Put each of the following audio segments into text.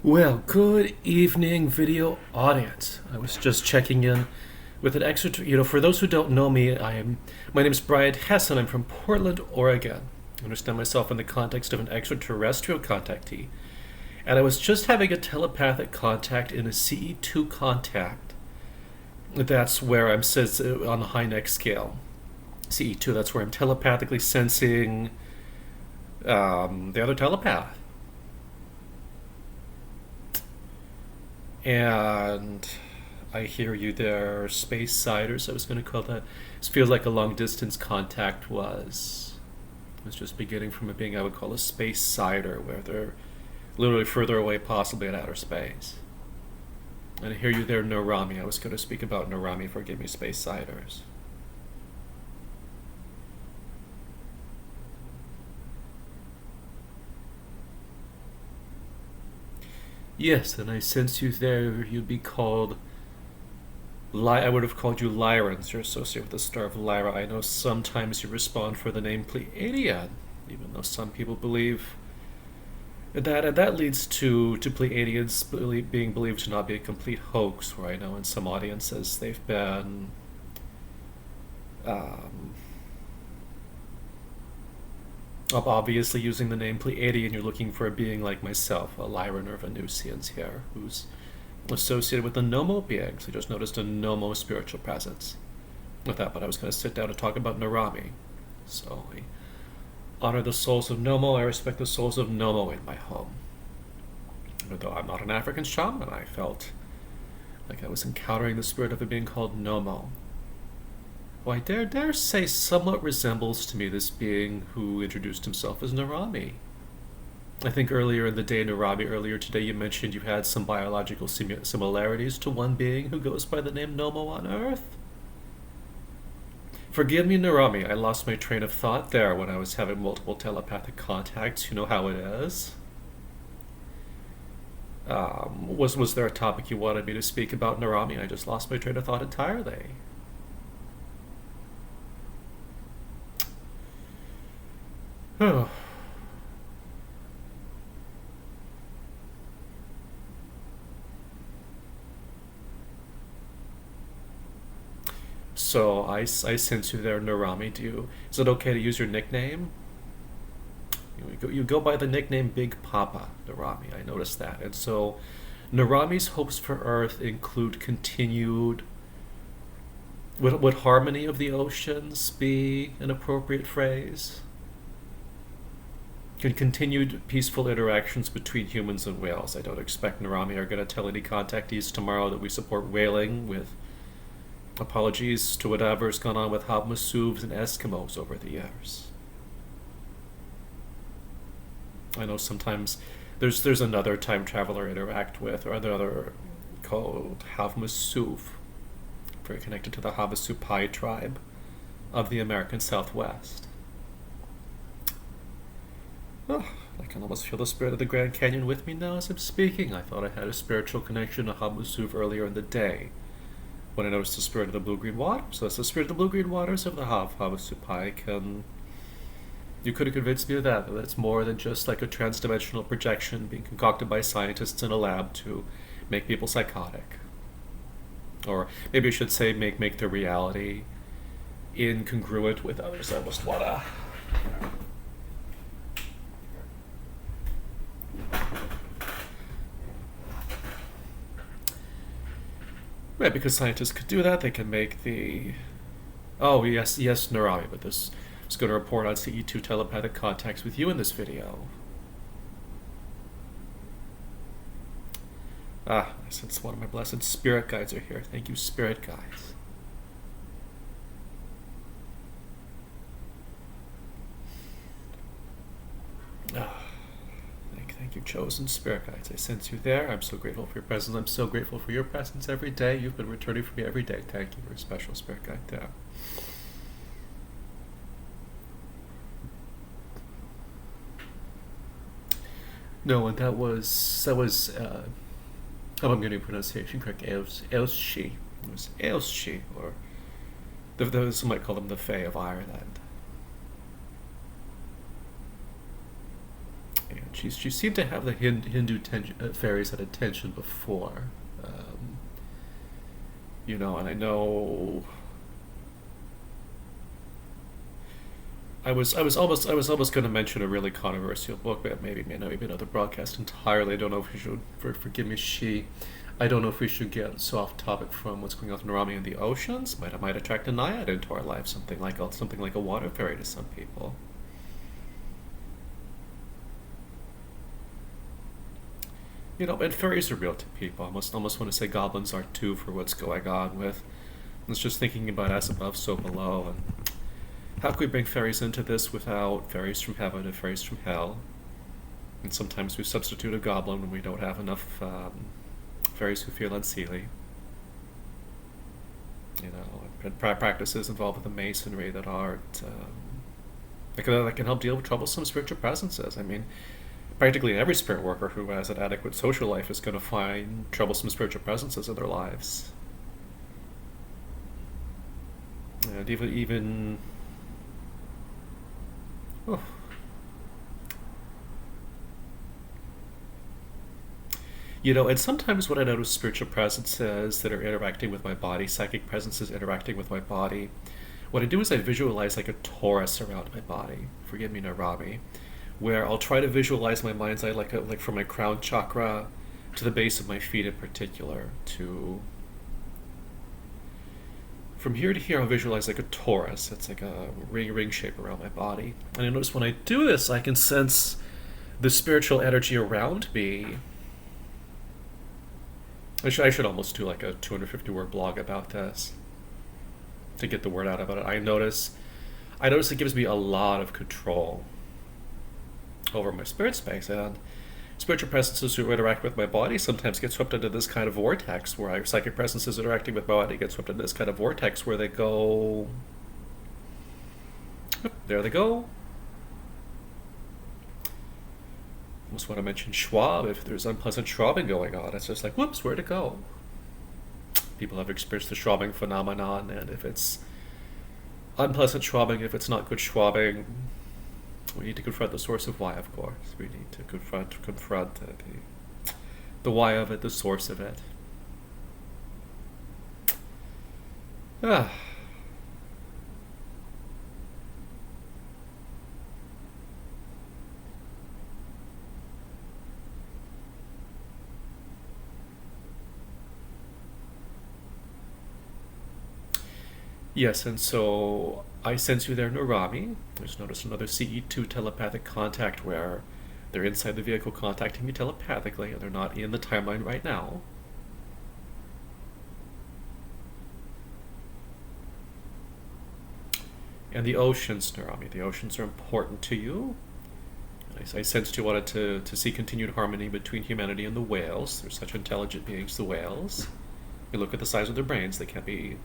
Well, good evening, video audience. I was just checking in with an extra. For those who don't know me, my name is Brian Hess, and I'm from Portland, Oregon. I understand myself in the context of an extraterrestrial contactee, and I was just having a telepathic contact in a CE2 contact. That's where I'm says on the high neck scale. CE2. That's where I'm telepathically sensing the other telepath. And I hear you there, space siders. I was going to call that. This feels like a long distance contact was. It was just beginning from it being I would call a space sider, where they're literally further away, possibly in outer space. And I hear you there, Nerami. I was going to speak about Nerami. Forgive me, space siders. Yes, and I sense you there. You'd be called. I would have called you Lyrans. You're associated with the star of Lyra. I know sometimes you respond for the name Plejaren, even though some people believe that, and that leads to Plejadians being believed to not be a complete hoax. Where I know in some audiences they've been. Obviously, using the name Pleiadian, you're looking for a being like myself, a Lyran or Venusians here, who's associated with the Nomo beings. I just noticed a Nomo spiritual presence with that, but I was going to sit down and talk about Nerami. So I honor the souls of Nomo. I respect the souls of Nomo in my home. Even though I'm not an African shaman, I felt like I was encountering the spirit of a being called Nomo. Who I dare say somewhat resembles to me this being who introduced himself as Nerami. I think earlier in the day, Nerami, earlier today you mentioned you had some biological similarities to one being who goes by the name Nomo on Earth. Forgive me, Nerami, I lost my train of thought there when I was having multiple telepathic contacts. You know how it is. Was there a topic you wanted me to speak about, Nerami? I just lost my train of thought entirely. Oh. So I sense you there, Nerami. Is it okay to use your nickname? You go by the nickname Big Papa, Nerami. I noticed that. And so Nerami's hopes for Earth include continued. Would harmony of the oceans be an appropriate phrase? Continued peaceful interactions between humans and whales. I don't expect Nerami are going to tell any contactees tomorrow that we support whaling, with apologies to whatever's gone on with Habmasuvs and Eskimos over the years. I know sometimes there's another time traveler I interact with, or another called Havmasuv, very connected to the Havasupai tribe of the American Southwest. Oh, I can almost feel the spirit of the Grand Canyon with me now as I'm speaking. I thought I had a spiritual connection to Habmasuv earlier in the day when I noticed the spirit of the blue-green water. So that's the spirit of the blue-green waters of the Havasupai. You could have convinced me of that. That's more than just like a trans-dimensional projection being concocted by scientists in a lab to make people psychotic. Or maybe I should say make their reality incongruent with others. I almost wanna... Right, because scientists could do that. They can make the... Oh, yes, Nerami, but this is going to report on CE2 telepathic contacts with you in this video. I sense one of my blessed spirit guides are here. Thank you, spirit guides. Thank you, chosen spirit guides. I sense you there. I'm so grateful for your presence. I'm so grateful for your presence every day. You've been returning for me every day. Thank you for a special spirit guide there. No, and that was how I'm getting pronunciation correct. Ailshi. It was Ailshi, or those might call them the Fae of Ireland. She seemed to have the Hindu fairies at attention before. You know, and I know I was almost going to mention a really controversial book, but maybe another broadcast entirely. I don't know if we should. Forgive me, I don't know if we should get so off topic from what's going on with Nerami in the oceans. Might attract a naiad into our life, something like a water fairy to some people. You know, and fairies are real to people. I almost want to say goblins are too for what's going on with. It's just thinking about as above, so below, and how can we bring fairies into this without fairies from heaven and fairies from hell? And sometimes we substitute a goblin when we don't have enough fairies who feel unseelie. You know, and practices involved with the masonry that aren't that can help deal with troublesome spiritual presences. I mean, practically every spirit worker who has an adequate social life is going to find troublesome spiritual presences in their lives. And even oh. You know, and sometimes what I notice spiritual presences that are interacting with my body, psychic presences interacting with my body, what I do is I visualize like a torus around my body. Forgive me, Nerami, where I'll try to visualize my mind's eye like from my crown chakra to the base of my feet in particular, to from here to here I'll visualize like a torus. It's like a ring shape around my body. And I notice when I do this, I can sense the spiritual energy around me. I should almost do like a 250-word blog about this to get the word out about it. I notice it gives me a lot of control over my spirit space, and spiritual presences who interact with my body sometimes get swept into this kind of vortex where psychic presences interacting with my body get swept into this kind of vortex where they go, there they go. Almost want to mention Schwab. If there's unpleasant schwabbing going on, it's just like, whoops, where'd it go? People have experienced the schwabbing phenomenon, and if it's unpleasant schwabbing, if it's not good schwabbing, we need to confront the source of why, of course. We need to confront the why of it, the source of it. Ah. Yes, and so I sense you there, Nerami. There's notice another CE2 telepathic contact where they're inside the vehicle contacting me telepathically, and they're not in the timeline right now. And the oceans, Nerami. The oceans are important to you. I sensed you wanted to see continued harmony between humanity and the whales. They're such intelligent beings, the whales. You look at the size of their brains, they can't be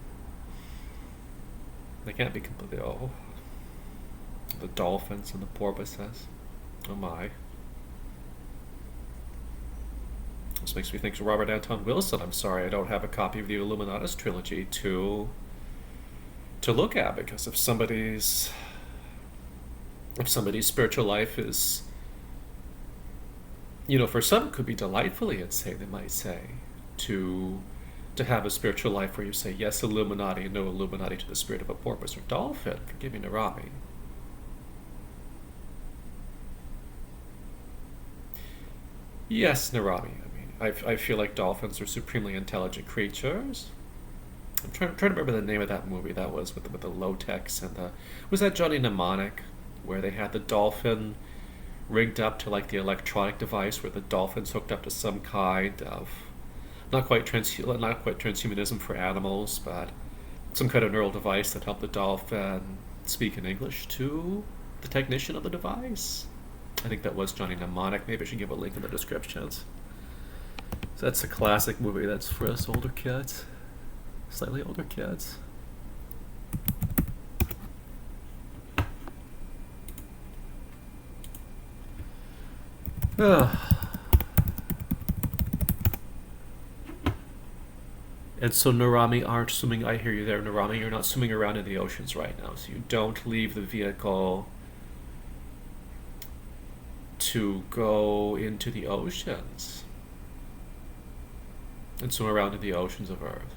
completely, the dolphins and the porpoises. Oh my. This makes me think of Robert Anton Wilson. I'm sorry I don't have a copy of the Illuminatus trilogy to look at, because if somebody's spiritual life is, you know, for some it could be delightfully insane, they might say, to have a spiritual life where you say yes Illuminati and no Illuminati to the spirit of a porpoise or dolphin. Forgive me, Nerami. Yes, Nerami. I mean, I feel like dolphins are supremely intelligent creatures. I'm trying to remember the name of that movie that was with the low-techs and was that Johnny Mnemonic, where they had the dolphin rigged up to like the electronic device where the dolphin's hooked up to some kind of not quite transhumanism for animals, but some kind of neural device that helped the dolphin speak in English to the technician of the device. I think that was Johnny Mnemonic. Maybe I should give a link in the descriptions. So that's a classic movie. That's for us older kids, slightly older kids. And so Nerami aren't swimming, I hear you there, Nerami, you're not swimming around in the oceans right now, so you don't leave the vehicle to go into the oceans and swim around in the oceans of Earth.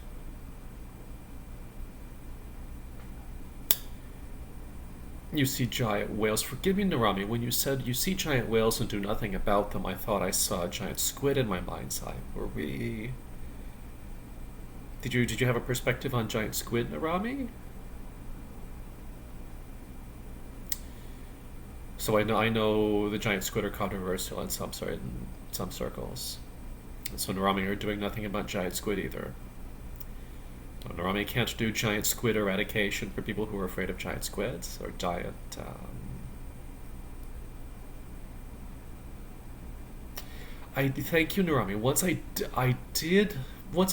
You see giant whales. Forgive me, Nerami, when you said you see giant whales and do nothing about them, I thought I saw a giant squid in my mind's eye. Were we... Did you have a perspective on giant squid, Nerami? So I know the giant squid are controversial in some circles. And so Nerami, you're doing nothing about giant squid either. Nerami can't do giant squid eradication for people who are afraid of giant squids or giant. I thank you, Nerami. Once I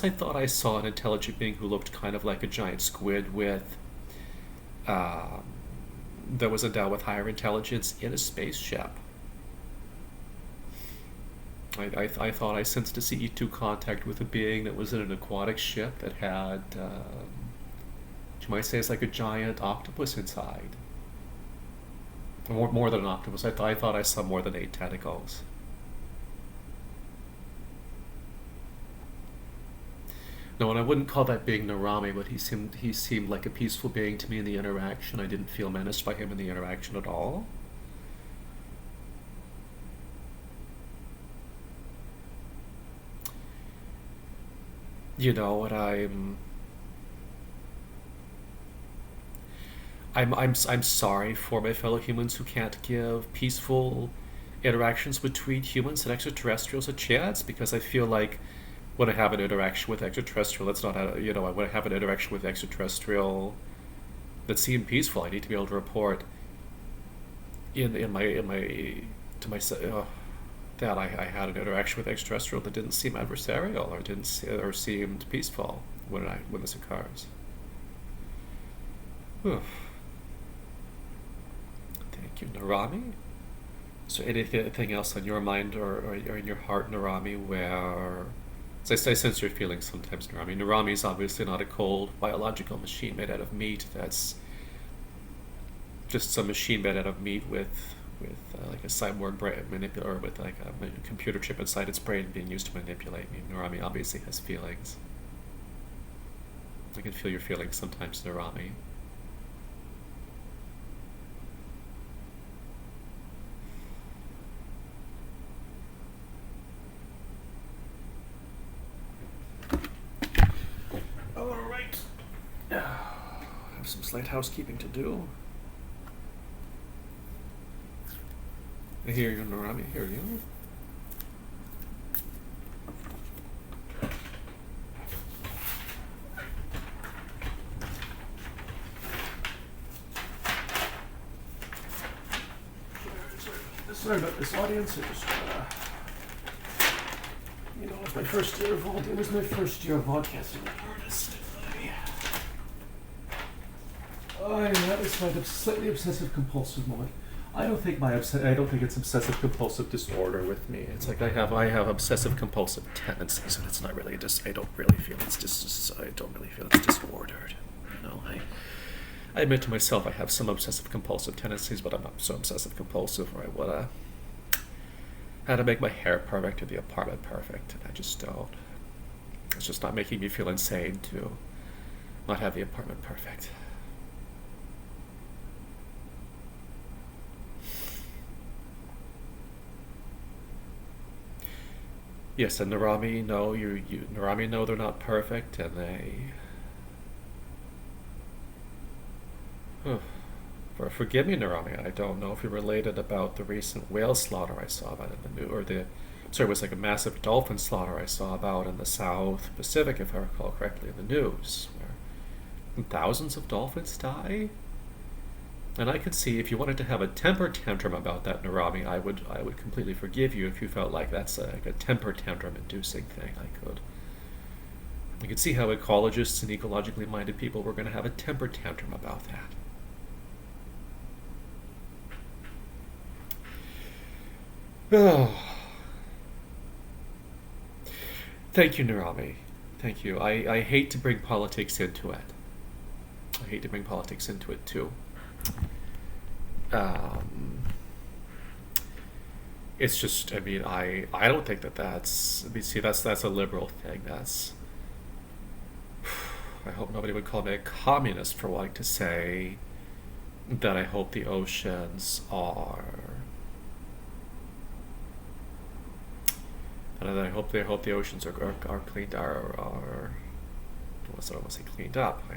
thought I saw an intelligent being who looked kind of like a giant squid with. That was endowed with higher intelligence in a spaceship. I thought I sensed a CE2 contact with a being that was in an aquatic ship that had, you might say it's like a giant octopus inside. More than an octopus. I thought I saw more than 8 tentacles. No, and I wouldn't call that being Nerami, but he seemed like a peaceful being to me in the interaction. I didn't feel menaced by him in the interaction at all. You know what I'm sorry for my fellow humans who can't give peaceful interactions between humans and extraterrestrials a chance, because I feel like when I have an interaction with extraterrestrial, that's not a, you know, when I have an interaction with extraterrestrial that seemed peaceful, I need to be able to report in my to myself that I had an interaction with extraterrestrial that didn't seem adversarial or seemed peaceful when this occurs. Whew. Thank you, Nerami. So anything else on your mind or in your heart, Nerami, where... As I sense your feelings sometimes, Nerami. Nerami is obviously not a cold biological machine made out of meat. That's just some machine made out of meat with like a cyborg brain manipulator, with like a computer chip inside its brain being used to manipulate me. Nerami obviously has feelings. I can feel your feelings sometimes, Nerami. Alright. I have some slight housekeeping to do. I hear you, Nerami. I hear you. Sorry about this, audience. It was, it was my first year of podcasting as an artist. That was my slightly obsessive compulsive moment. I don't think it's obsessive compulsive disorder with me. It's like I have obsessive compulsive tendencies, and it's not really I don't really feel it's disordered. You know, I admit to myself I have some obsessive compulsive tendencies, but I'm not so obsessive compulsive where I wanna how to make my hair perfect or the apartment perfect, and I just don't. It's just not making me feel insane to not have the apartment perfect. Yes, and Nerami, no, Nerami, no, they're not perfect, and they... Forgive me, Nerami, I don't know if you're related about the recent whale slaughter I saw about in the news, it was like a massive dolphin slaughter I saw about in the South Pacific, if I recall correctly, in the news, where thousands of dolphins die. And I could see if you wanted to have a temper tantrum about that, Nerami, I would completely forgive you if you felt like that's like a temper tantrum inducing thing. I could see how ecologists and ecologically minded people were going to have a temper tantrum about that. Oh. Thank you, Nerami. Thank you. I hate to bring politics into it. I hate to bring politics into it too. it's just, I mean, I don't think that that's, I mean, see, that's a liberal thing. That's, I hope nobody would call me a communist for wanting to say that I hope the oceans are, and I hope the oceans are cleaned, are I don't want to say cleaned up. I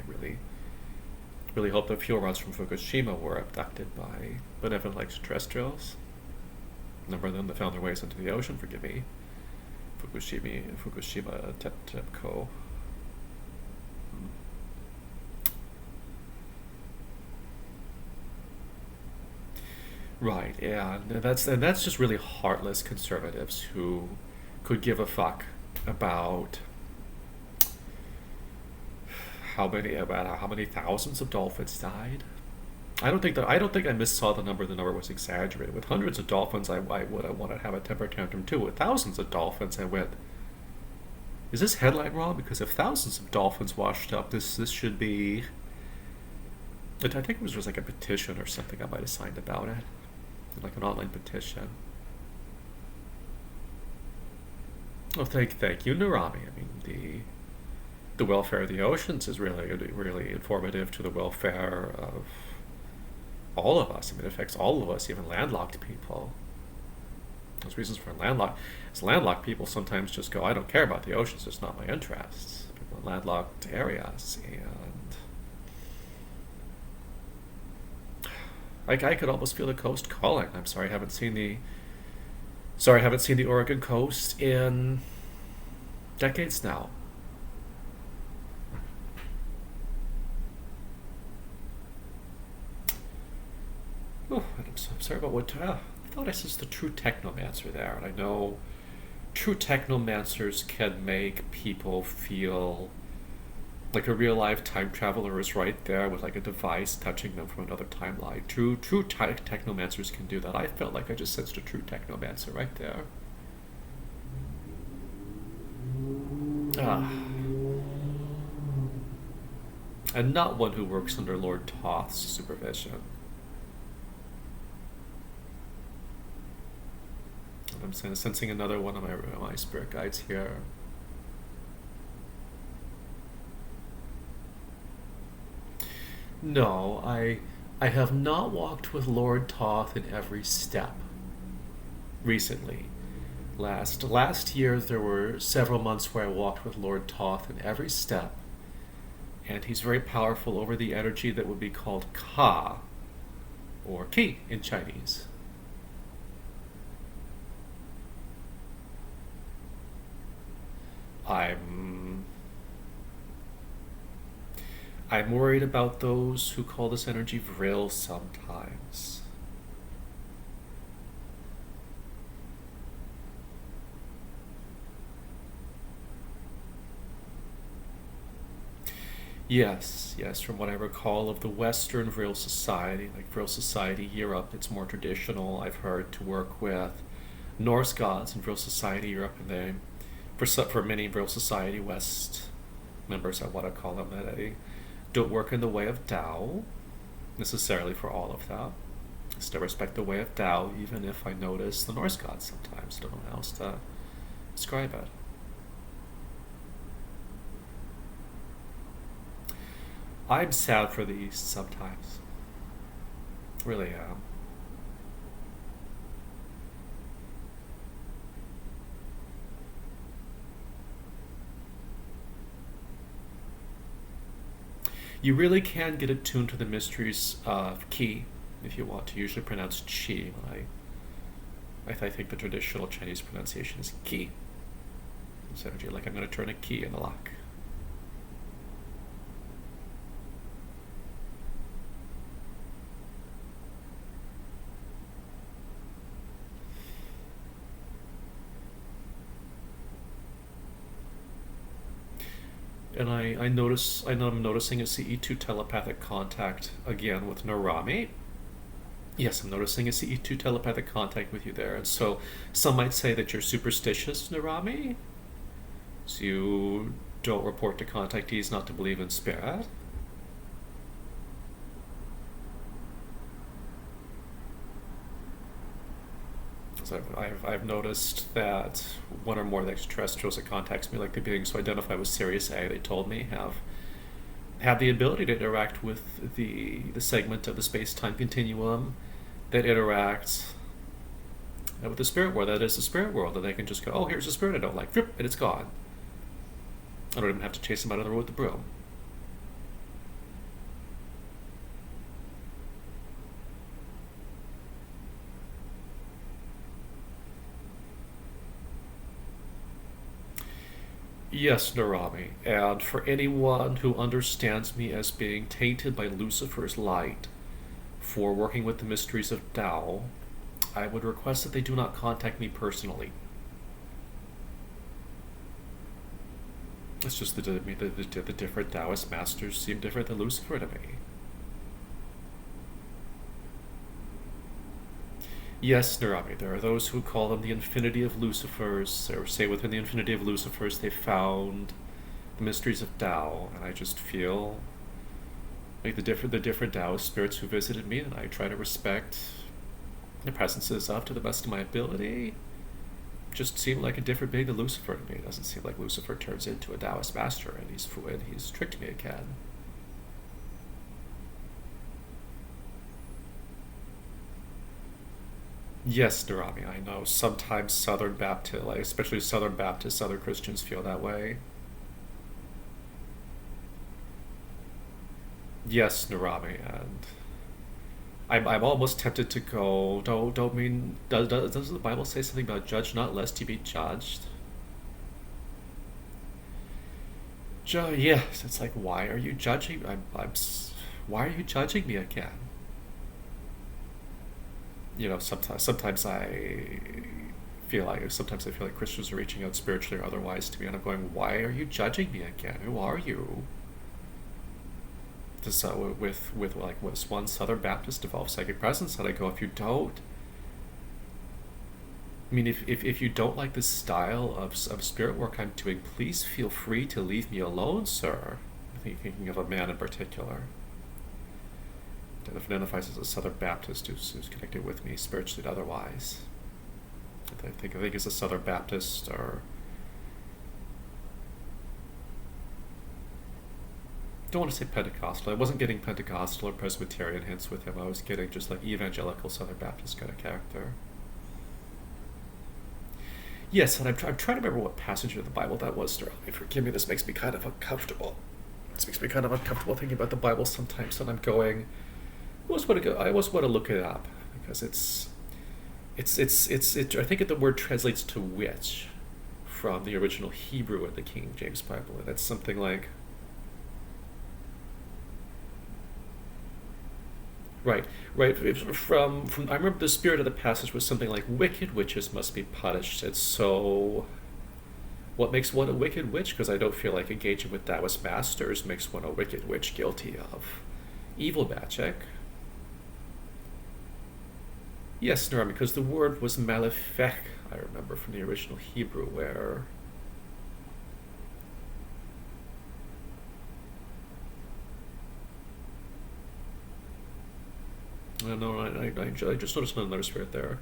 really hope the fuel rods from Fukushima were abducted by benevolent extraterrestrials. A number of them that found their ways into the ocean, forgive me. Fukushima TEPCO. Right, and that's just really heartless conservatives who could give a fuck about how many thousands of dolphins died. I don't think I missaw the number. The number was exaggerated. With hundreds of dolphins, I would want to have a temper tantrum too. With thousands of dolphins, I went, is this headline wrong? Because if thousands of dolphins washed up, this should be. I think it was just like a petition or something I might have signed about it, like an online petition. Well, thank you, Nerami. I mean, the welfare of the oceans is really informative to the welfare of all of us. I mean, it affects all of us, even landlocked people. There's reasons for landlocked people sometimes just go, I don't care about the oceans, it's not my interests. People in landlocked areas, and I could almost feel the coast calling. I'm sorry, I haven't seen the Oregon coast in decades now. Oh, I'm sorry about what. I thought I sensed the true technomancer there, and I know true technomancers can make people feel like a real life time traveler is right there with like a device touching them from another timeline. True technomancers can do that. I felt like I just sensed a true technomancer right there. Ah. And not one who works under Lord Toth's supervision. I'm sensing another one of my spirit guides here. No, I have not walked with Lord Toth in every step recently. Last year there were several months where I walked with Lord Toth in every step, and he's very powerful over the energy that would be called Ka, or Ki in Chinese. I'm worried about those who call this energy vril sometimes. Yes, from what I recall of the Western Vril Society, like Vril Society Europe, it's more traditional, I've heard, to work with Norse gods in Vril Society Europe, and they for many Vril Society West members, I want to call them, that they don't work in the way of Tao, necessarily for all of them. I still respect the way of Tao, even if I notice the Norse gods sometimes. Don't know how else to describe it. I'm sad for the East sometimes. Really am. You really can get attuned to the mysteries of Qi if you want to. Usually pronounced Qi. I think the traditional Chinese pronunciation is Qi. This energy, like I'm going to turn a key in the lock. And I'm noticing a CE2 telepathic contact again with Nerami. Yes, I'm noticing a CE2 telepathic contact with you there. And so some might say that you're superstitious, Nerami. So you don't report to contactees not to believe in spirit. because I've noticed that one or more of the extraterrestrials that contacts me, like the beings who identify with Sirius A, they told me have the ability to interact with the segment of the space-time continuum that interacts with the spirit world. That is the spirit world, and they can just go, oh, here's a spirit I don't like, and it's gone. I don't even have to chase them out of the road with the broom. Yes, Nerami, and for anyone who understands me as being tainted by Lucifer's light for working with the mysteries of Tao, I would request that they do not contact me personally. It's just the different Taoist masters seem different than Lucifer to me. Yes, Nerami, there are those who call them the infinity of Lucifers, or say within the infinity of Lucifers they found the mysteries of Tao, and I just feel like the different Taoist spirits who visited me, and I try to respect the presences of to the best of my ability, just seem like a different being than Lucifer to me. It doesn't seem like Lucifer turns into a Taoist master and he's tricked me again. Yes, Nerami, I know. Sometimes Southern Baptist, like especially Southern Baptists, Southern Christians feel that way. Yes, Nerami, and I'm almost tempted to go. Don't mean does the Bible say something about judge not lest you be judged? Yes, it's like why are you judging? Why are you judging me again? Sometimes I feel like Christians are reaching out spiritually or otherwise to me, and I'm going, why are you judging me again? Who are you? Does with like was one Southern Baptist develop psychic presence? And I go, if you don't, I mean, if you don't like the style of spirit work I'm doing, please feel free to leave me alone, sir. I think thinking of a man in particular that identifies as a Southern Baptist who's connected with me spiritually and otherwise. I think it's a Southern Baptist or don't want to say Pentecostal. I wasn't getting Pentecostal or Presbyterian hints with him. I was getting just like evangelical Southern Baptist kind of character. Yes, and I'm trying to remember what passage of the Bible that was. Forgive me, this makes me kind of uncomfortable. This makes me kind of uncomfortable thinking about the Bible sometimes, and I'm going, I always want to look it up because I think the word translates to witch from the original Hebrew in the King James Bible, and that's something like right. From I remember the spirit of the passage was something like wicked witches must be punished, and so what makes one a wicked witch? Because I don't feel like engaging with Taoist masters makes one a wicked witch guilty of evil magic. Yes, Nerami, because the word was malefech, I remember from the original Hebrew, where I don't know. I just noticed another spirit there.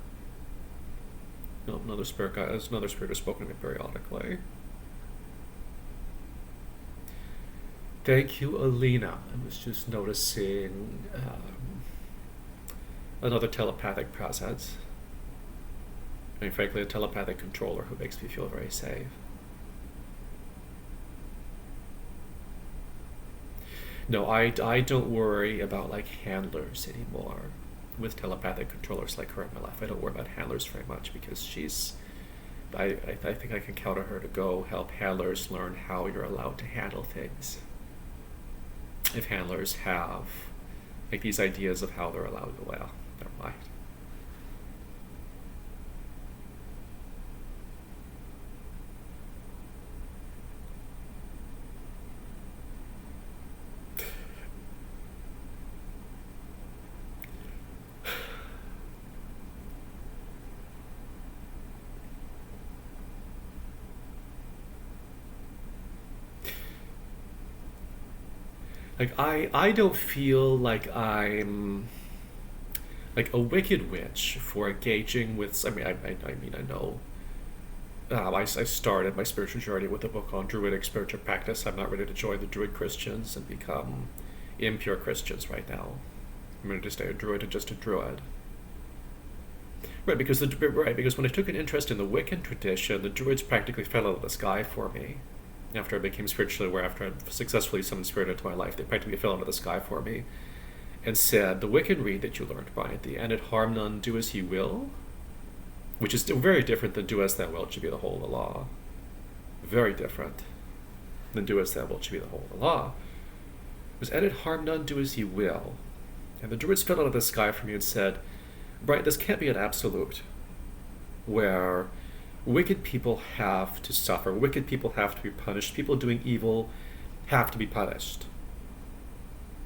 No, another spirit guy. There's another spirit who's spoken to me periodically. Thank you, Alina. I was just noticing another telepathic presence. I mean, frankly, a telepathic controller who makes me feel very safe. No, I don't worry about like handlers anymore with telepathic controllers like her in my life. I don't worry about handlers very much because I think I can count on her to go help handlers learn how you're allowed to handle things. If handlers have like these ideas of how they're allowed to, well, never mind. Like I don't feel like I'm like a wicked witch for engaging with. I know. I started my spiritual journey with a book on Druidic spiritual practice. I'm not ready to join the Druid Christians and become impure Christians right now. I'm ready to stay a Druid and just a Druid. Because when I took an interest in the Wiccan tradition, the Druids practically fell out of the sky for me. After I became spiritually aware, after I successfully summoned spirit into my life, they practically fell out of the sky for me and said, the Wiccan read that you learned by at the end, it harm none, do as ye will, which is very different than do as thou wilt should be the whole of the law. Very different than do as thou wilt should be the whole of the law. It was edit harm none, do as ye will. And the Druids fell out of the sky for me and said, right, this can't be an absolute where wicked people have to suffer, wicked people have to be punished, people doing evil have to be punished.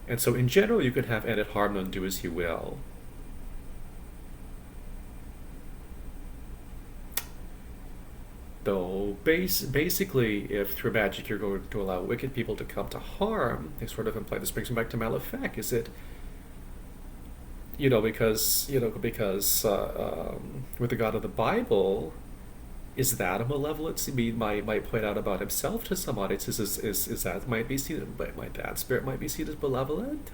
And so in general you can have edit harm none, do as ye will. Though basically, if through magic you're going to allow wicked people to come to harm, they sort of imply, this brings me back to Malefic, is it, because with the God of the Bible, is that a malevolence he might point out about himself to some audiences? Is that might be seen, might that spirit might be seen as malevolent?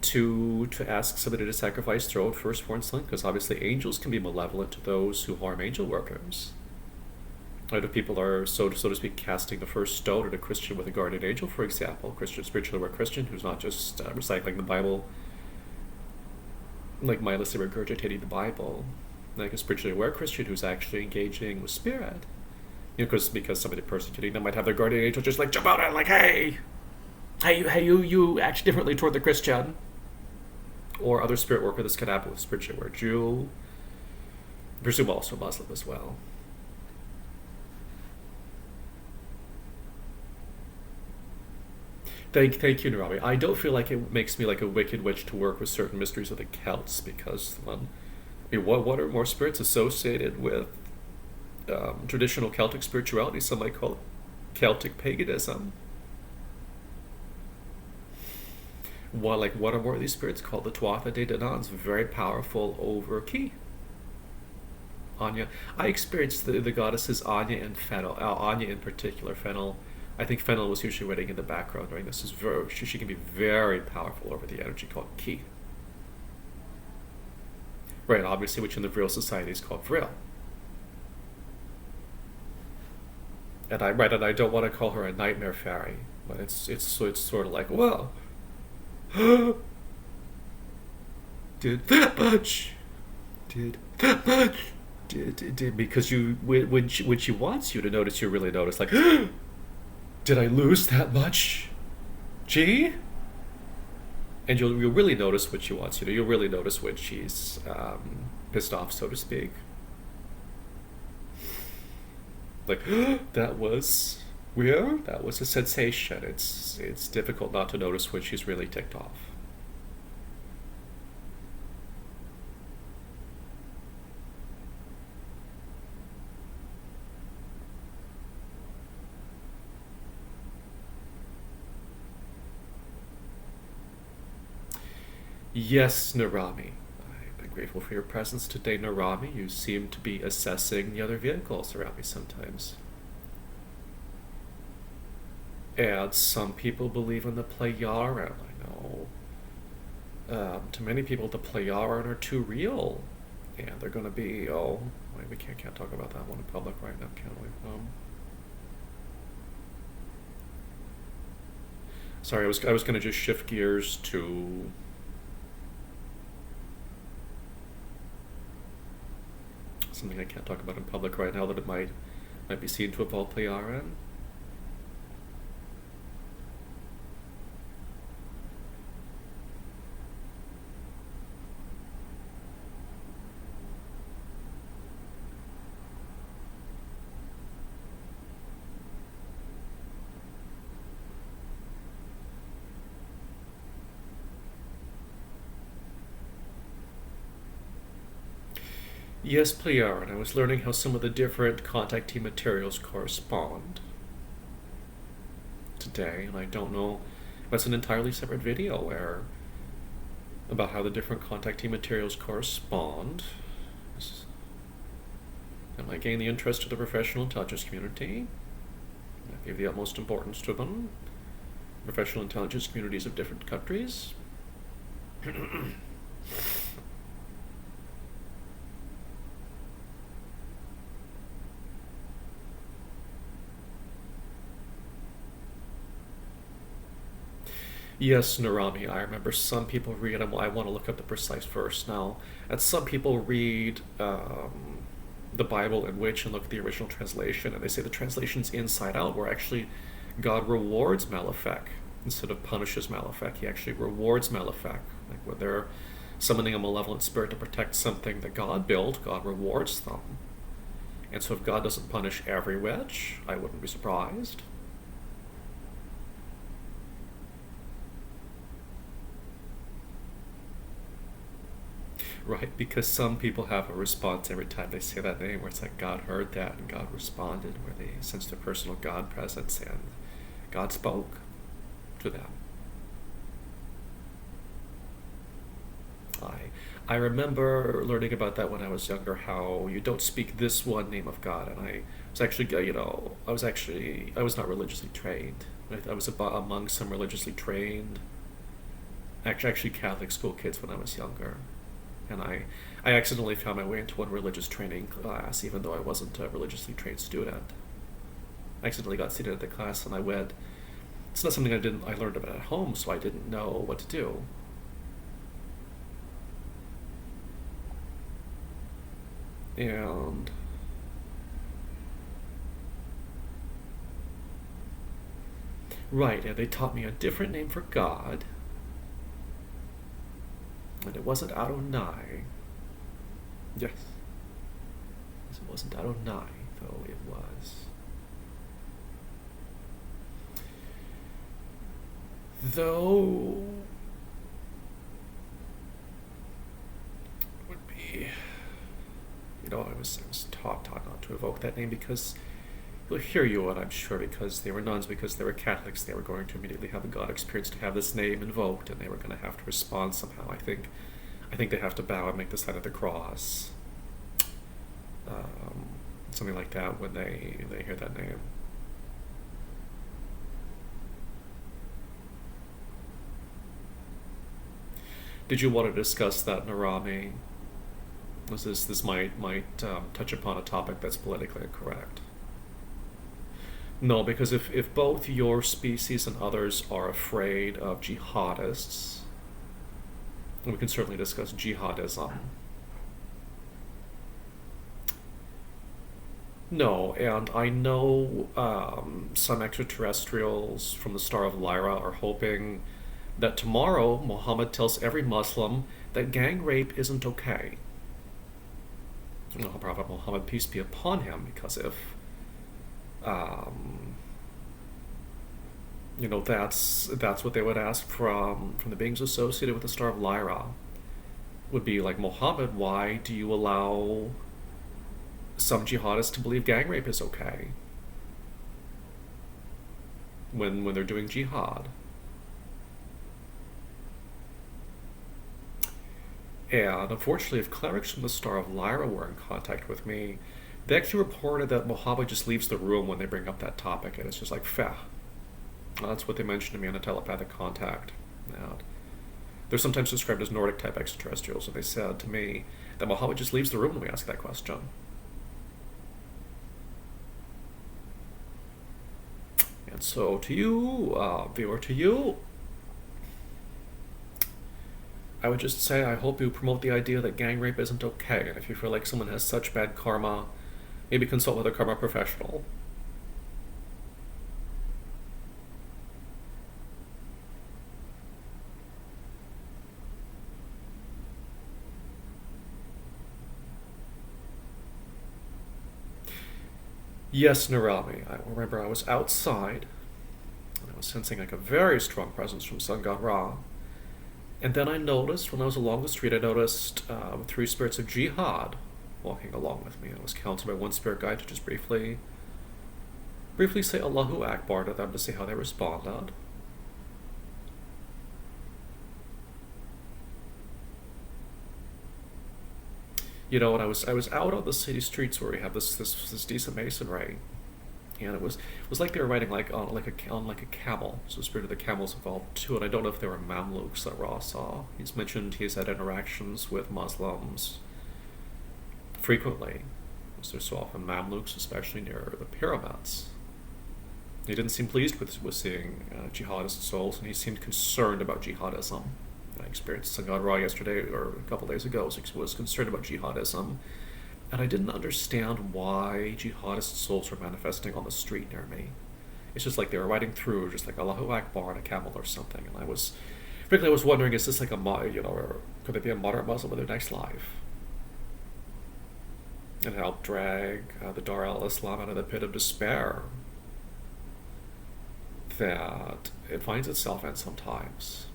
To ask somebody to sacrifice their own firstborn son, because obviously angels can be malevolent to those who harm angel workers. Or if people are so to speak casting the first stone at a Christian with a guardian angel, for example, Christian spiritually aware Christian who's not just recycling the Bible, like mindlessly regurgitating the Bible, like a spiritually aware Christian who's actually engaging with spirit, because somebody persecuting them might have their guardian angel just like jump out and like, hey, you act differently toward the Christian. Or other spirit worker. This could happen with spiritually aware Jew. I presume also Muslim as well. Thank you, Nerami. I don't feel like it makes me like a wicked witch to work with certain mysteries of the Celts, because what are more spirits associated with traditional Celtic spirituality? Some might call it Celtic paganism. What are more of these spirits called? The Tuatha De Dananns, very powerful over Ki. Anya. I experienced the goddesses Anya and Fennel. Anya in particular, Fennel. I think Fennel was usually waiting in the background during this. She can be very powerful over the energy called Ki. Right, obviously, which in the Vril society is called Vril. And I don't want to call her a nightmare fairy, but it's sort of like, well, did that much, because when she wants you to notice, you really notice, like, did I lose that much? Gee? And you'll really notice what she wants you to. You'll really notice when she's pissed off, so to speak. Like, that was weird. That was a sensation. It's difficult not to notice when she's really ticked off. Yes, Nerami. I'm grateful for your presence today, Nerami. You seem to be assessing the other vehicles around me sometimes. And some people believe in the Plejaren, I know. To many people, the Plejaren are too real. And they're going to be, we can't talk about that one in public right now, can we? Sorry, I was going to just shift gears to something I can't talk about in public right now, that it might be seen to involve Plejaren. Yes, Plejaren. I was learning how some of the different contactee materials correspond today, and I don't know. That's an entirely separate video where about how the different contactee materials correspond. And I gain the interest of the professional intelligence community. I gave the utmost importance to them. Professional intelligence communities of different countries. Yes, Nerami, I remember some people read, I want to look up the precise verse now, and some people read the Bible in which and look at the original translation, and they say the translation's inside out, where actually God rewards Malefic instead of punishes Malefic. He actually rewards Malefic. Like when they're summoning a malevolent spirit to protect something that God built, God rewards them. And so if God doesn't punish every witch, I wouldn't be surprised. Right, because some people have a response every time they say that name, where it's like God heard that and God responded, where they sensed a personal God presence and God spoke to them. I remember learning about that when I was younger, how you don't speak this one name of God, and I was actually, I was not religiously trained. I was among some religiously trained, actually Catholic school kids when I was younger. And I accidentally found my way into one religious training class, even though I wasn't a religiously trained student. I accidentally got seated at the class, and I went. It's not something I learned about at home, so I didn't know what to do. And right, and they taught me a different name for God. And it wasn't Adonai. Yes. It wasn't Adonai, though it was. Though it would be, I was taught not to evoke that name because you'll hear you, and I'm sure because they were nuns, because they were Catholics, they were going to immediately have a God experience to have this name invoked, and they were going to have to respond somehow. I think they have to bow and make the sign of the cross, something like that, when they hear that name. Did you want to discuss that, Nerami? This might touch upon a topic that's politically incorrect. No, because if both your species and others are afraid of jihadists, we can certainly discuss jihadism. No, and I know some extraterrestrials from the Star of Lyra are hoping that tomorrow Muhammad tells every Muslim that gang rape isn't okay. Prophet Muhammad, peace be upon him, because if that's what they would ask from the beings associated with the Star of Lyra. Would be like, Muhammad, why do you allow some jihadists to believe gang rape is okay when they're doing jihad? And unfortunately, if clerics from the Star of Lyra were in contact with me, they actually reported that Muhammad just leaves the room when they bring up that topic, and it's just like, feh. That's what they mentioned to me on a telepathic contact. Now, they're sometimes described as Nordic-type extraterrestrials, and they said to me that Muhammad just leaves the room when we ask that question. And so, to you, viewer, to you, I would just say I hope you promote the idea that gang rape isn't okay, and if you feel like someone has such bad karma, maybe consult with a karma professional. Yes, Nerami, I remember I was outside, and I was sensing like a very strong presence from Sun God Ra. And then I noticed, when I was along the street, I noticed 3 spirits of jihad walking along with me. I was counseled by one spirit guide to just briefly say Allahu Akbar to them to see how they responded. And I was out on the city streets where we have this decent masonry, and it was like they were riding like on like a camel. So the spirit of the camels involved too, and I don't know if they were Mamluks that Ra saw. He's mentioned he's had interactions with Muslims frequently, because there's so often Mamluks, especially near the pyramids. He didn't seem pleased with seeing jihadist souls, and he seemed concerned about jihadism. I experienced Sangat Ra yesterday, or a couple days ago, was concerned about jihadism, and I didn't understand why jihadist souls were manifesting on the street near me. It's just like they were riding through, just like Allahu Akbar on a camel or something, and frankly, I was wondering, is this like or could they be a moderate Muslim in their next life? And help drag the Dar al-Islam out of the pit of despair that it finds itself in sometimes.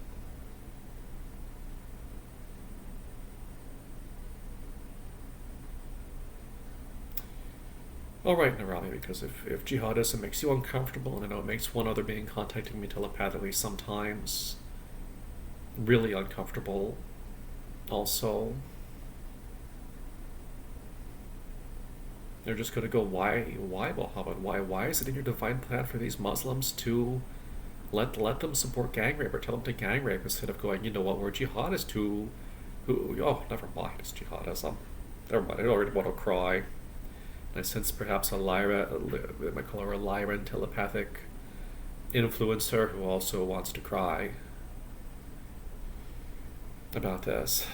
All right, Nerami, because if jihadism makes you uncomfortable, and I know it makes one other being contacting me telepathically sometimes really uncomfortable also, they're just going to go, why, Muhammad? Why is it in your divine plan for these Muslims to let them support gang rape or tell them to gang rape instead of going, you know what, we're jihadists who oh, never mind, it's jihadism. Never mind, I already want to cry. And I sense perhaps I might call her a Lyran telepathic influencer who also wants to cry about this.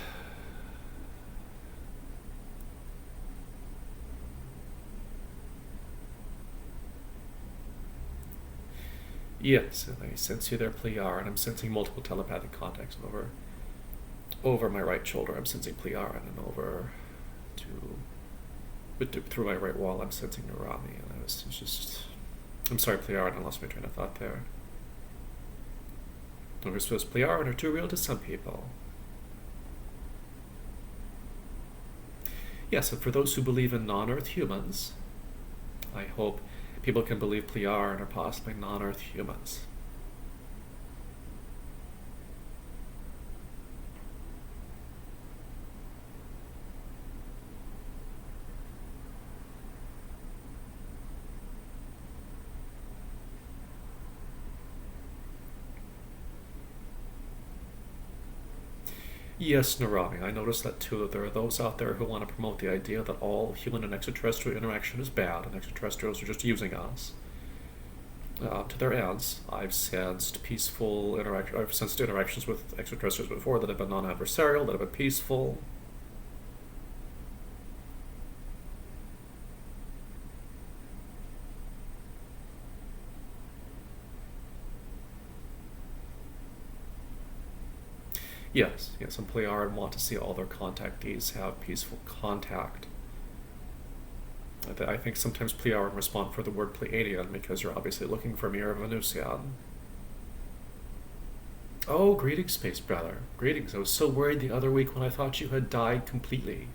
Yes, and I sense you there, Plejaren. I'm sensing multiple telepathic contacts over my right shoulder. I'm sensing Plejaren, and through my right wall, I'm sensing Nerami. And it's just, I'm sorry, Plejaren, I lost my train of thought there. I suppose Plejaren are too real to some people. Yes, and for those who believe in non-Earth humans, I hope people can believe Plejaren are possibly non-Earth humans. Yes, Nerami, I noticed that too. There are those out there who want to promote the idea that all human and extraterrestrial interaction is bad, and extraterrestrials are just using us to their ends. I've sensed interactions with extraterrestrials before that have been non-adversarial, that have been peaceful. Yes, and Plejaren want to see all their contactees have peaceful contact. I think sometimes Plejaren respond for the word Pleiadian because you're obviously looking for me or Venusian. Oh, greetings, Space Brother. Greetings. I was so worried the other week when I thought you had died completely.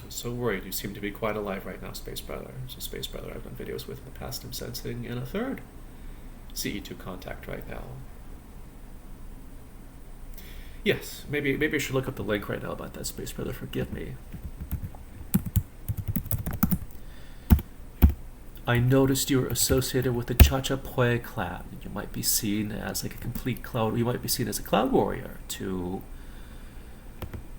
I was so worried. You seem to be quite alive right now, Space Brother. So Space Brother I've done videos with in the past, I'm sensing, and a third CE2 contact right now. Yes, maybe I should look up the link right now about that, Space Brother. Forgive me. I noticed you were associated with the Chachapoy clan. You might be seen as like a complete cloud. You might be seen as a cloud warrior. You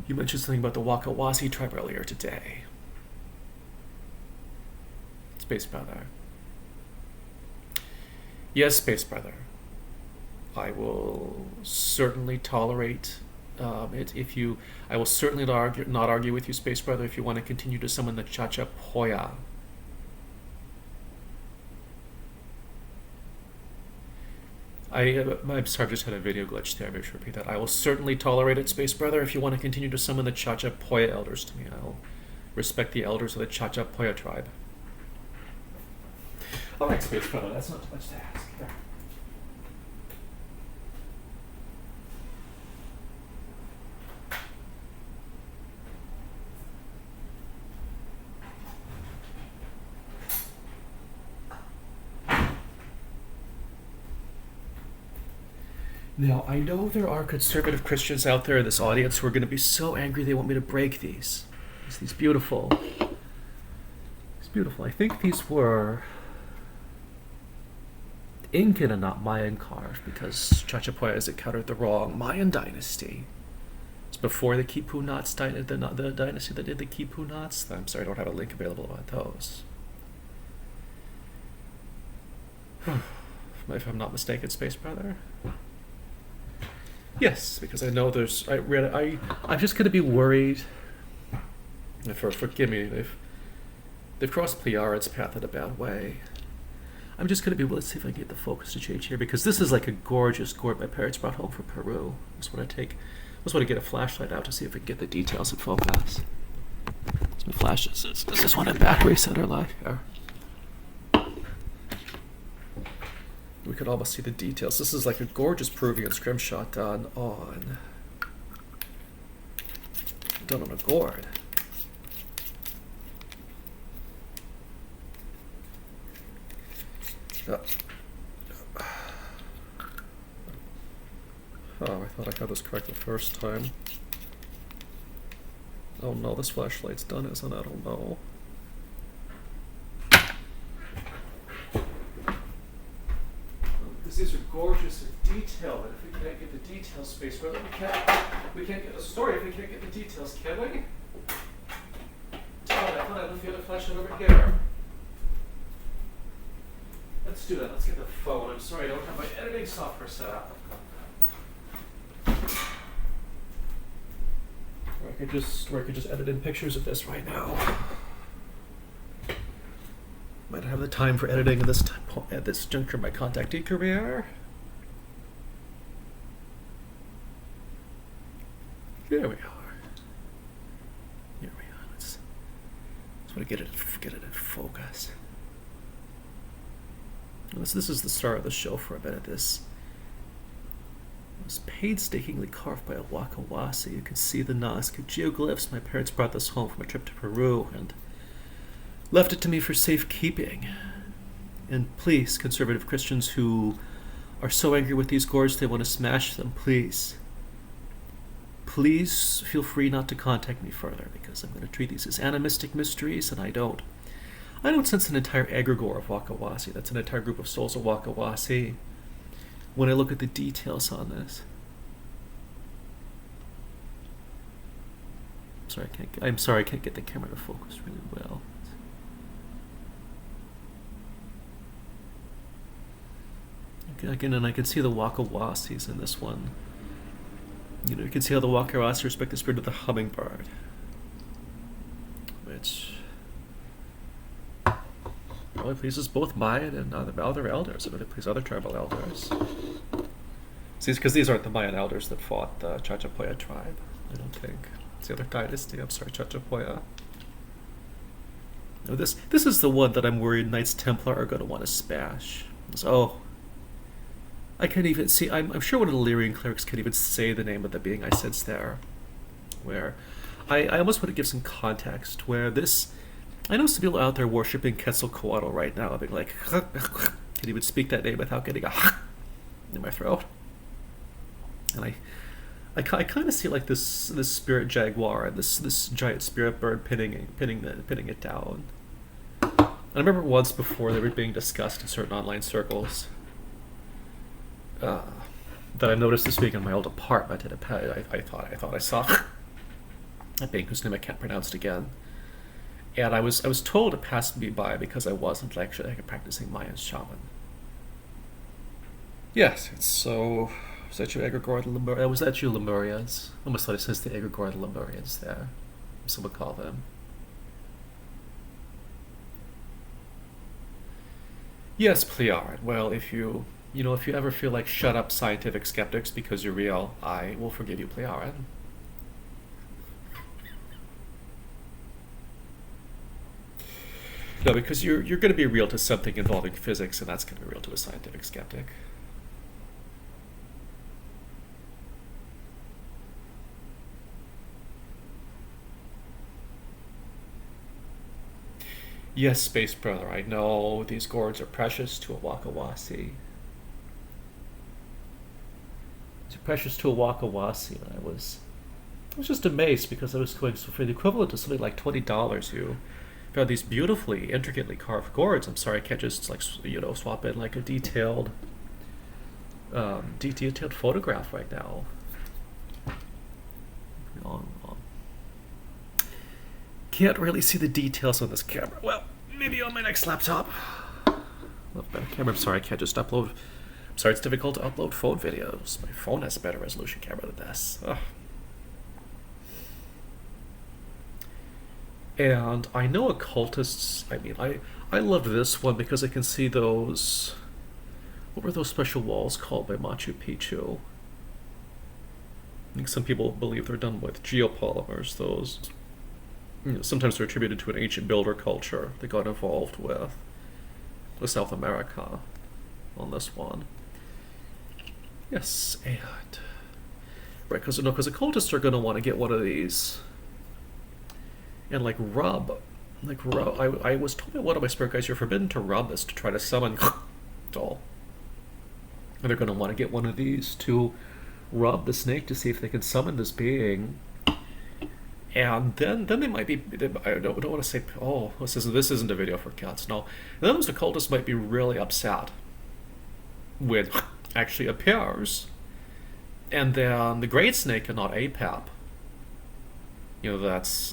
mentioned something about the Wakawasi tribe earlier today. Space Brother. Yes, Space Brother. I will certainly tolerate it if you. I will certainly not argue with you, Space Brother, if you want to continue to summon the Chachapoya. I'm sorry, I've just had a video glitch there. Maybe I should repeat that. I will certainly tolerate it, Space Brother, if you want to continue to summon the Chachapoya elders to me. I'll respect the elders of the Chachapoya tribe. All right, Space Brother, that's not too much to ask. There. Now, I know there are conservative Christians out there in this audience who are going to be so angry they want me to break these. These beautiful. It's beautiful. I think these were Incan and not Mayan carved because Chachapoya has encountered the wrong Mayan dynasty. It's before the Kipunuts, the dynasty that did the Kipunuts. I'm sorry, I don't have a link available about those. If I'm not mistaken, Space Brother. Yes, because I know there's. I'm just gonna be worried. Forgive me. They've crossed Plejaren's path in a bad way. I'm just gonna be. Let's see if I can get the focus to change here because this is like a gorgeous gourd my parents brought home from Peru. I just want to get a flashlight out to see if we can get the details in focus. My flash does this one at back recenter live here. We could almost see the details. This is like a gorgeous Peruvian scrimshot done on a gourd. Oh, I thought I had this correct the first time. Oh no, this flashlight's done, isn't it? I don't know. These are gorgeous and detailed, and if we can't get the detail space, brother, we can't get the story if we can't get the details, can we? Todd, I thought I left the other flashlight over here. Let's do that. Let's get the phone. I'm sorry, I don't have my editing software set up. Or I could just edit in pictures of this right now. Might not have the time for editing at this juncture of my contactee career. Here we are. Let's want to get it in focus. This is the start of the show for a bit of this. It was painstakingly carved by a Wakawasi. You can see the Nazca geoglyphs. My parents brought this home from a trip to Peru and left it to me for safekeeping. And please, conservative Christians who are so angry with these gourds they want to smash them, please feel free not to contact me further because I'm going to treat these as animistic mysteries, and I don't sense an entire egregore of Wakawasi. That's an entire group of souls of Wakawasi when I look at the details on this. I'm sorry I can't get the camera to focus really well. Again, and I can see the Wakawasis in this one. You can see how the Wakawasi respect the spirit of the hummingbird. Which really pleases both Mayan and other elders. It really pleases other tribal elders. See, because these aren't the Mayan elders that fought the Chachapoya tribe, I don't think. It's the other dynasty, I'm sorry, Chachapoya. No, this is the one that I'm worried Knights Templar are going to want to smash. I can't even see. I'm sure one of the Lyrian clerics can't even say the name of the being I sense there. Where I almost want to give some context. Where this, I know some people out there worshiping Quetzalcoatl right now, being like, can't even speak that name without getting a in my throat. And I kind of see like this spirit jaguar and this giant spirit bird pinning it down. I remember once before they were being discussed in certain online circles. That I noticed this week in my old apartment. I thought I saw a being whose name I can't pronounce again, and I was told to pass me by because I wasn't actually like a practicing Mayan shaman. Yes, it's so. Was that you, Egregore the Lemurians? Was that you, Lemurians? I almost thought it says the Egregore the Lemurians there. Some would call them. Yes, Plejaren. Well, if you ever feel like shut up scientific skeptics because you're real, I will forgive you, Plejaren. No, because you're going to be real to something involving physics, and that's going to be real to a scientific skeptic. Yes, Space Brother, I know these gourds are precious to a Wakawasi. precious to a Wakawasi, and I was just amazed because I was going, so for the equivalent of something like $20, you found these beautifully, intricately carved gourds. I'm sorry, I can't just like swap in like a detailed photograph right now. Can't really see the details on this camera. Well, maybe on my next laptop. Better camera. I'm sorry, I can't just upload. I'm sorry, it's difficult to upload phone videos. My phone has a better resolution camera than this. Ugh. And I know occultists. I mean, I love this one because I can see those. What were those special walls called by Machu Picchu? I think some people believe they're done with geopolymers. Those, sometimes they're attributed to an ancient builder culture that got involved with South America on this one. Yes, and right, because occultists are going to want to get one of these and rub. I was told by one of my spirit guides, you're forbidden to rub this to try to summon all. And they're going to want to get one of these to rub the snake to see if they can summon this being. And then they might be. I don't want to say, oh, this isn't a video for cats. No, then those occultists might be really upset when actually appears, and then the great snake and not Apep. That's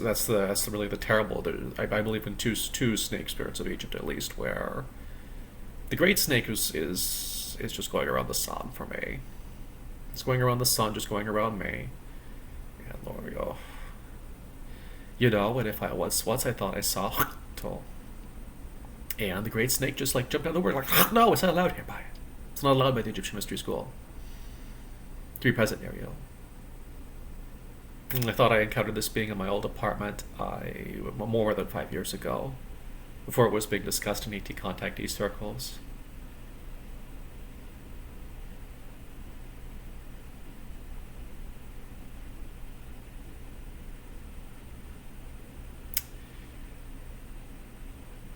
really the terrible. I believe in two snake spirits of Egypt at least, where the great snake is just going around the sun for me. It's going around the sun, just going around me. And there we go. And if I once I thought I saw and the great snake just jumped out of the word no, it's not allowed here by it. It's not allowed by the Egyptian Mystery School to be present near you. I thought I encountered this being in my old apartment more than 5 years ago, before it was being discussed in ET contactee circles.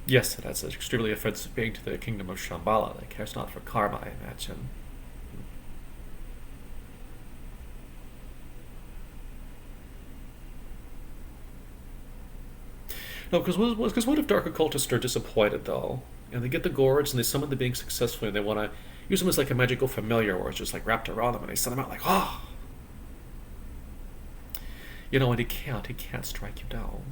Yes, it has an extremely offensive being to the kingdom of Shambhala that cares not for karma, I imagine. No, because what if dark occultists are disappointed, though? And they get the gourds and they summon the being successfully and they want to use them as a magical familiar where it's just wrapped around them and they send them out oh! And he can't strike you down.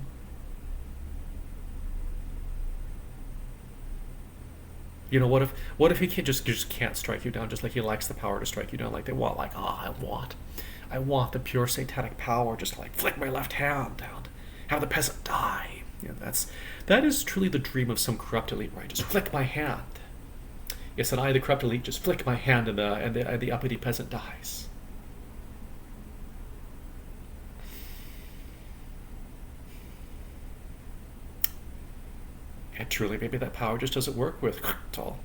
What if he just can't strike you down, just like he lacks the power to strike you down, like they want, I want the pure satanic power, just flick my left hand and have the peasant die. That is truly the dream of some corrupt elite, right? Just flick my hand. Yes, and I, the corrupt elite, just flick my hand and the uppity peasant dies. And truly, maybe that power just doesn't work with all.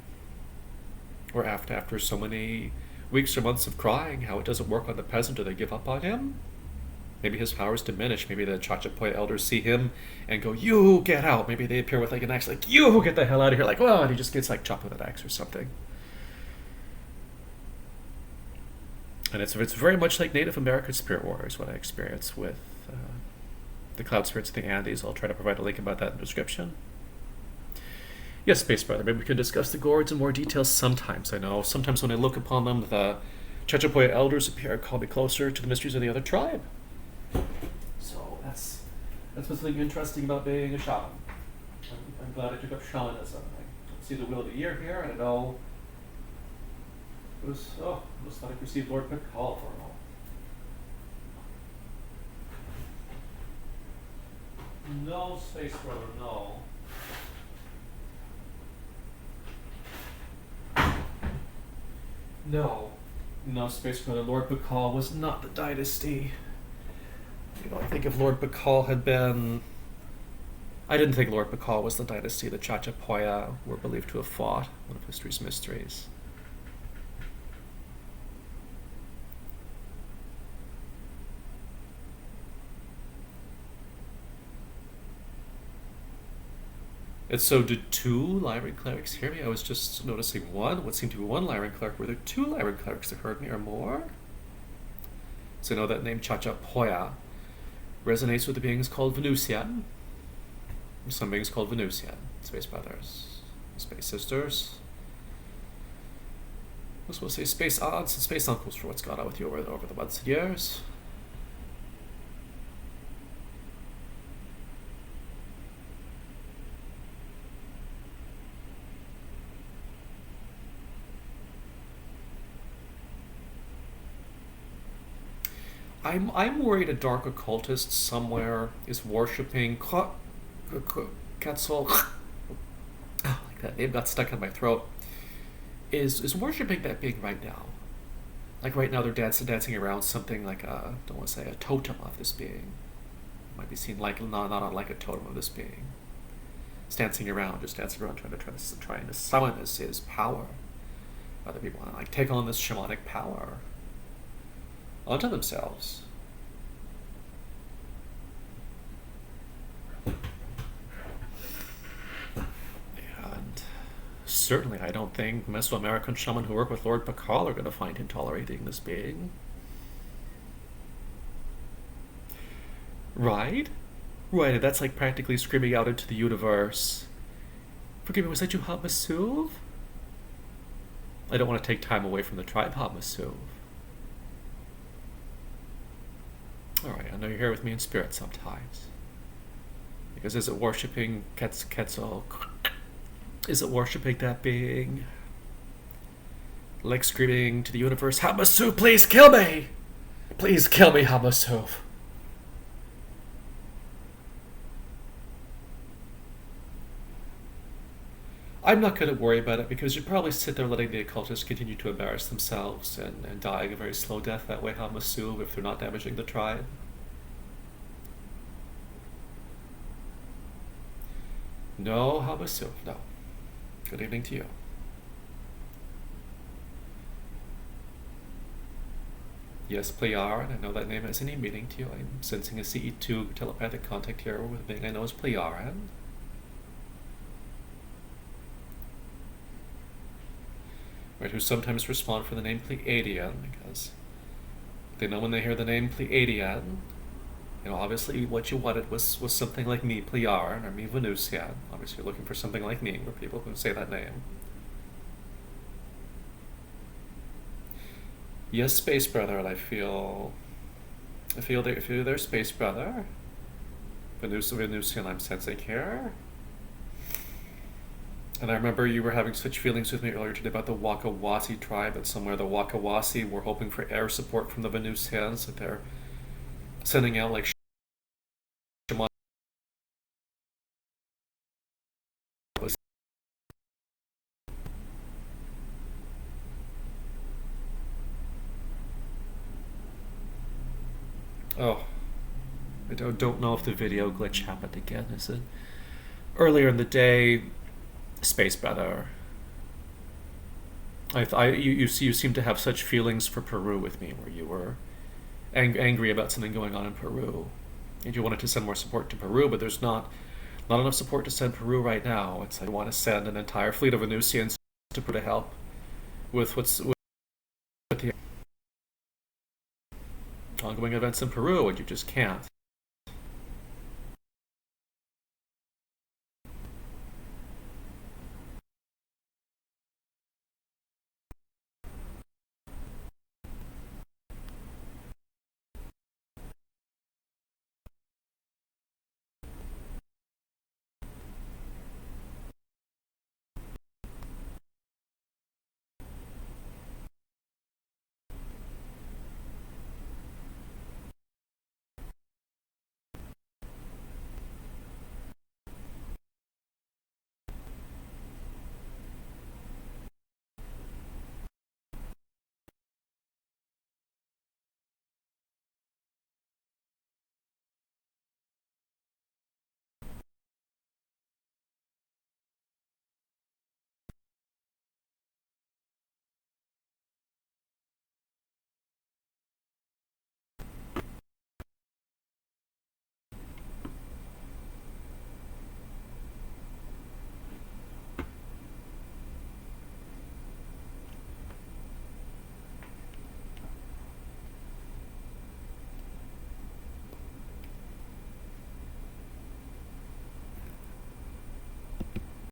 Or after so many weeks or months of crying, how it doesn't work on the peasant, or they give up on him. Maybe his powers diminish. Maybe the Chachapoya elders see him and go, "You get out." Maybe they appear with an axe, "You get the hell out of here!" And he just gets chopped with an axe or something. And it's very much like Native American spirit warriors, what I experienced with the cloud spirits of the Andes. I'll try to provide a link about that in the description. Yes, Space Brother, maybe we can discuss the gourds in more detail sometimes. I know sometimes when I look upon them, the Chachapoya elders appear to call me closer to the mysteries of the other tribe. So that's something interesting about being a shaman. I'm glad I took up shamanism. I see the wheel of the year here, and I know it was thought I received Lord Pickall for it all. No, Space Brother, no. No, Space Brother. Lord Pickall was not the dynasty. I think if Lord Pickall had been... I didn't think Lord Pickall was the dynasty that Chachapoya were believed to have fought, one of history's mysteries. And so did two Lyran clerics hear me? I was just noticing one. What seemed to be one Lyran cleric. Were there two Lyran clerics that heard me, or more? So know that name Chachapoya resonates with the beings called Venusian. Some beings called Venusian, space brothers, space sisters. I suppose say space aunts and space uncles for what's gone on with you over the months and years. I'm worried a dark occultist somewhere is worshipping Quetzal. Like that name got stuck in my throat. Is worshipping that being right now. Like right now, they're dancing around something like don't want to say a totem of this being. Might be seen like not unlike a totem of this being. It's dancing around, trying to summon his power. Other people want to like take on this shamanic power onto themselves. And certainly I don't think Mesoamerican shaman who work with Lord Pakal are going to find him tolerating this being. Right? Right, that's like practically screaming out into the universe. Forgive me, was that you, Hamasuv? I don't want to take time away from the tribe, Hamasuv. Alright, I know you're here with me in spirit sometimes. Because is it worshipping Quetzal? Is it worshipping that being? Like screaming to the universe, Hamasu, please kill me! Please kill me, Hamasu! I'm not going to worry about it because you'd probably sit there letting the occultists continue to embarrass themselves and dying a very slow death that way, Hamasu, if they're not damaging the tribe. No, Hamasu, no. Good evening to you. Yes, Plejaren, I know that name has any meaning to you. I'm sensing a CE2 telepathic contact here with a being I know as Plejaren. Right, who sometimes respond for the name Pleiadian because they know when they hear the name Pleiadian, obviously what you wanted was something like me, Plejaren, or me, Venusian. Obviously you're looking for something like me, for people who say that name. Yes, Space Brother, and I feel their Space Brother. Venusian I'm sensing here. And I remember you were having such feelings with me earlier today about the Wakawasi tribe, and somewhere the Wakawasi were hoping for air support from the Venusians, that they're sending out like shaman. Oh, I don't know if the video glitch happened again. Is it earlier in the day? Space Brother, you seem to have such feelings for Peru with me, where you were angry about something going on in Peru, and you wanted to send more support to Peru, but there's not enough support to send Peru right now. It's like you want to send an entire fleet of Venusians to help with the ongoing events in Peru, and you just can't.